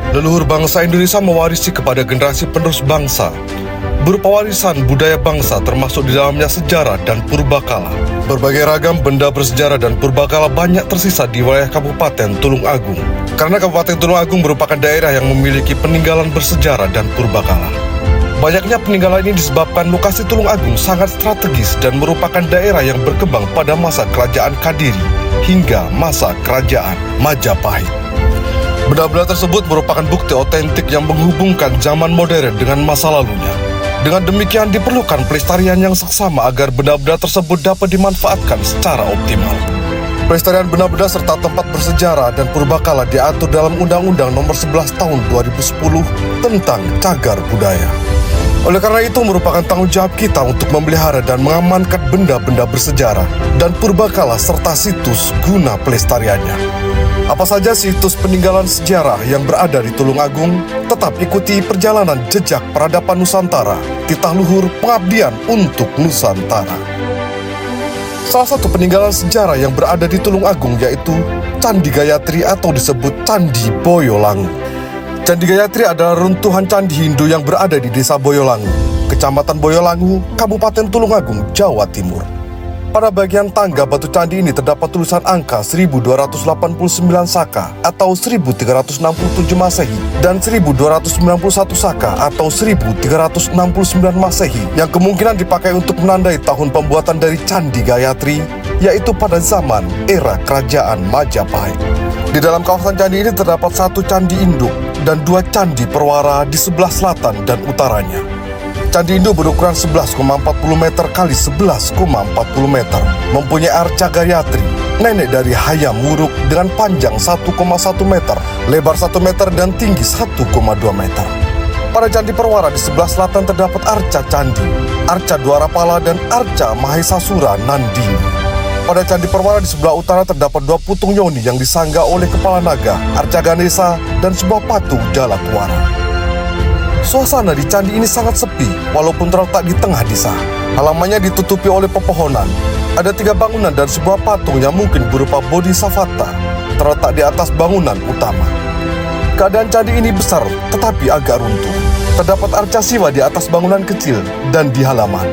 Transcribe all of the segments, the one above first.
Leluhur bangsa Indonesia mewarisi kepada generasi penerus bangsa berupa warisan budaya bangsa, termasuk di dalamnya sejarah dan purbakala. Berbagai ragam benda bersejarah dan purbakala banyak tersisa di wilayah Kabupaten Tulung Agung. Karena Kabupaten Tulung Agung merupakan daerah yang memiliki peninggalan bersejarah dan purbakala. Banyaknya peninggalan ini disebabkan lokasi Tulung Agung sangat strategis dan merupakan daerah yang berkembang pada masa Kerajaan Kadiri hingga masa Kerajaan Majapahit. Benda-benda tersebut merupakan bukti otentik yang menghubungkan zaman modern dengan masa lalunya. Dengan demikian diperlukan pelestarian yang seksama agar benda-benda tersebut dapat dimanfaatkan secara optimal. Pelestarian benda-benda serta tempat bersejarah dan purbakala diatur dalam Undang-Undang Nomor 11 Tahun 2010 tentang Cagar Budaya. Oleh karena itu merupakan tanggung jawab kita untuk memelihara dan mengamankan benda-benda bersejarah dan purbakala serta situs guna pelestariannya. Apa saja situs peninggalan sejarah yang berada di Tulung Agung? Tetap ikuti perjalanan jejak peradaban Nusantara, titah luhur pengabdian untuk Nusantara. Salah satu peninggalan sejarah yang berada di Tulung Agung yaitu Candi Gayatri atau disebut Candi Boyolangu. Candi Gayatri adalah runtuhan candi Hindu yang berada di Desa Boyolangu, Kecamatan Boyolangu, Kabupaten Tulung Agung, Jawa Timur. Pada bagian tangga batu candi ini terdapat tulisan angka 1289 Saka atau 1367 Masehi dan 1291 Saka atau 1369 Masehi yang kemungkinan dipakai untuk menandai tahun pembuatan dari Candi Gayatri, yaitu pada zaman era Kerajaan Majapahit. Di dalam kawasan candi ini terdapat satu candi induk dan dua candi perwara di sebelah selatan dan utaranya. Candi induk berukuran 11,40 meter kali 11,40 meter, mempunyai arca Gayatri, nenek dari Hayam Wuruk dengan panjang 1,1 meter, lebar 1 meter dan tinggi 1,2 meter. Pada candi perwara di sebelah selatan terdapat arca candi, arca Dwarapala dan arca Mahesasura Nandini. Pada candi perwara di sebelah utara terdapat dua putung yoni yang disangga oleh kepala naga, arca Ganesha dan sebuah patung Jalatwara. Suasana di candi ini sangat sepi, walaupun terletak di tengah desa. Halamannya ditutupi oleh pepohonan. Ada 3 bangunan dan sebuah patung yang mungkin berupa Bodhisattva terletak di atas bangunan utama. Keadaan candi ini besar, tetapi agak runtuh. Terdapat arca Siwa di atas bangunan kecil dan di halaman.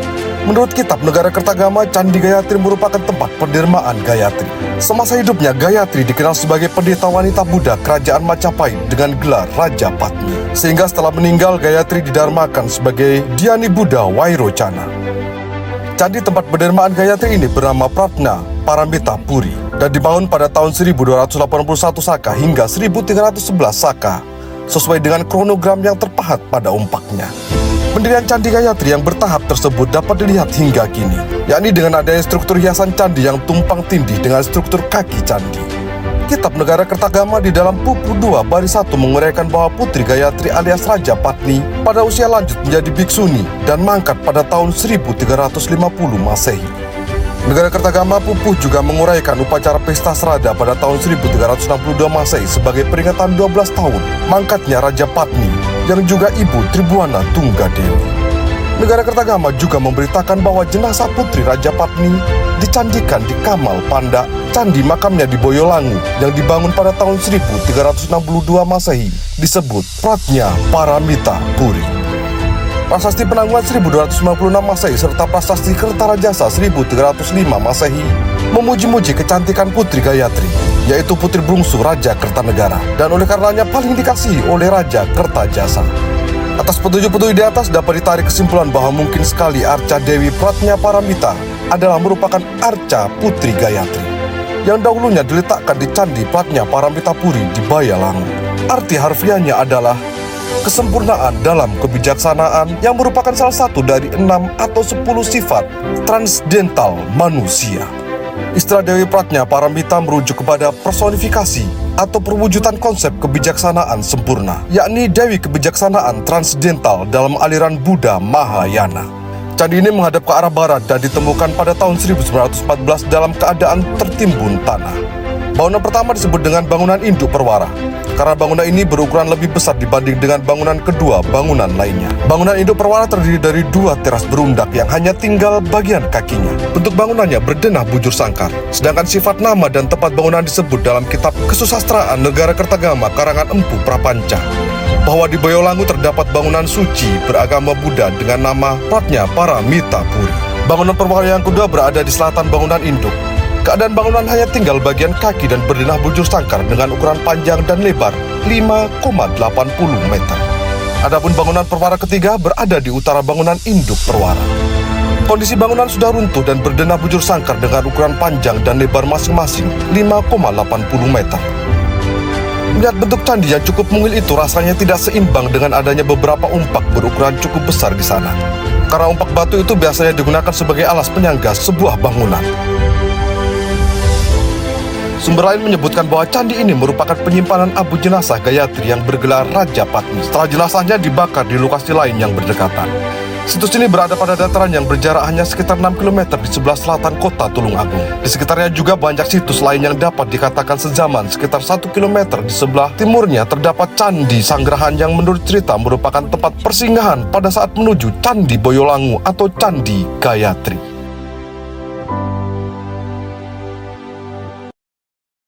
Menurut kitab Negara Kertagama, Candi Gayatri merupakan tempat pendermaan Gayatri. Semasa hidupnya, Gayatri dikenal sebagai pendeta wanita Buddha Kerajaan Majapahit dengan gelar Raja Patmi. Sehingga setelah meninggal, Gayatri didarmakan sebagai Dhyani Buddha Wairocana. Candi tempat pendermaan Gayatri ini bernama Pratna Paramita Puri dan dibangun pada tahun 1281 Saka hingga 1311 Saka, sesuai dengan kronogram yang terpahat pada umpaknya. Pendirian Candi Gayatri yang bertahap tersebut dapat dilihat hingga kini, yakni dengan adanya struktur hiasan candi yang tumpang tindih dengan struktur kaki candi. Kitab Negara Kertagama di dalam Pupu 2 baris 1 menguraikan bahwa Putri Gayatri alias Raja Patni pada usia lanjut menjadi biksuni dan mangkat pada tahun 1350 Masehi. Negara Kertagama Pupuh juga menguraikan upacara pesta serada pada tahun 1362 Masehi sebagai peringatan 12 tahun mangkatnya Raja Patni yang juga ibu Tribuana Tunggadewi. Negara Kertagama juga memberitakan bahwa jenazah Putri Raja Patni dicandikan di Kamal Panda, candi makamnya di Boyolangu yang dibangun pada tahun 1362 Masehi, disebut Pratnya Paramita Puri. Prasasti Penanggungan 1296 Masehi serta Prasasti Kertarajasa 1305 Masehi memuji-muji kecantikan Putri Gayatri, yaitu putri bungsu Raja Kertanegara, dan oleh karenanya paling dikasihi oleh Raja Kertajasa. Atas petunjuk-petunjuk di atas dapat ditarik kesimpulan bahwa mungkin sekali arca Dewi Pratnya Paramita adalah merupakan arca Putri Gayatri yang dahulunya diletakkan di Candi Pratnya Paramita Puri di Boyolangu. Arti harfiahnya adalah kesempurnaan dalam kebijaksanaan yang merupakan salah satu dari 6 atau 10 sifat transdental manusia. Istilah Dewi Pratnya Paramita merujuk kepada personifikasi atau perwujudan konsep kebijaksanaan sempurna, yakni Dewi Kebijaksanaan Transdental dalam aliran Buddha Mahayana. Candi ini menghadap ke arah barat dan ditemukan pada tahun 1914 dalam keadaan tertimbun tanah. Bangunan pertama disebut dengan bangunan induk Perwara, karena bangunan ini berukuran lebih besar dibanding dengan bangunan kedua bangunan lainnya. Bangunan induk Perwara terdiri dari 2 teras berundak yang hanya tinggal bagian kakinya. Bentuk bangunannya berdenah bujur sangkar, sedangkan sifat nama dan tempat bangunan disebut dalam kitab Kesusastraan Negara Kertagama karangan Empu Prapanca, bahwa di Boyolangu terdapat bangunan suci beragama Buddha dengan nama Pratnya Paramitapuri. Bangunan Perwara yang kedua berada di selatan bangunan induk. Keadaan bangunan hanya tinggal bagian kaki dan berdenah bujur sangkar dengan ukuran panjang dan lebar 5,80 meter. Adapun bangunan Perwara ketiga berada di utara bangunan induk Perwara. Kondisi bangunan sudah runtuh dan berdenah bujur sangkar dengan ukuran panjang dan lebar masing-masing 5,80 meter. Melihat bentuk candi yang cukup mungil itu rasanya tidak seimbang dengan adanya beberapa umpak berukuran cukup besar di sana. Karena umpak batu itu biasanya digunakan sebagai alas penyangga sebuah bangunan. Sumber lain menyebutkan bahwa candi ini merupakan penyimpanan abu jenazah Gayatri yang bergelar Raja Patmi setelah jenazahnya dibakar di lokasi lain yang berdekatan. Situs ini berada pada dataran yang berjarak hanya sekitar 6 km di sebelah selatan kota Tulungagung. Di sekitarnya juga banyak situs lain yang dapat dikatakan sezaman. Sekitar 1 km di sebelah timurnya terdapat Candi Sanggrahan yang menurut cerita merupakan tempat persinggahan pada saat menuju Candi Boyolangu atau Candi Gayatri.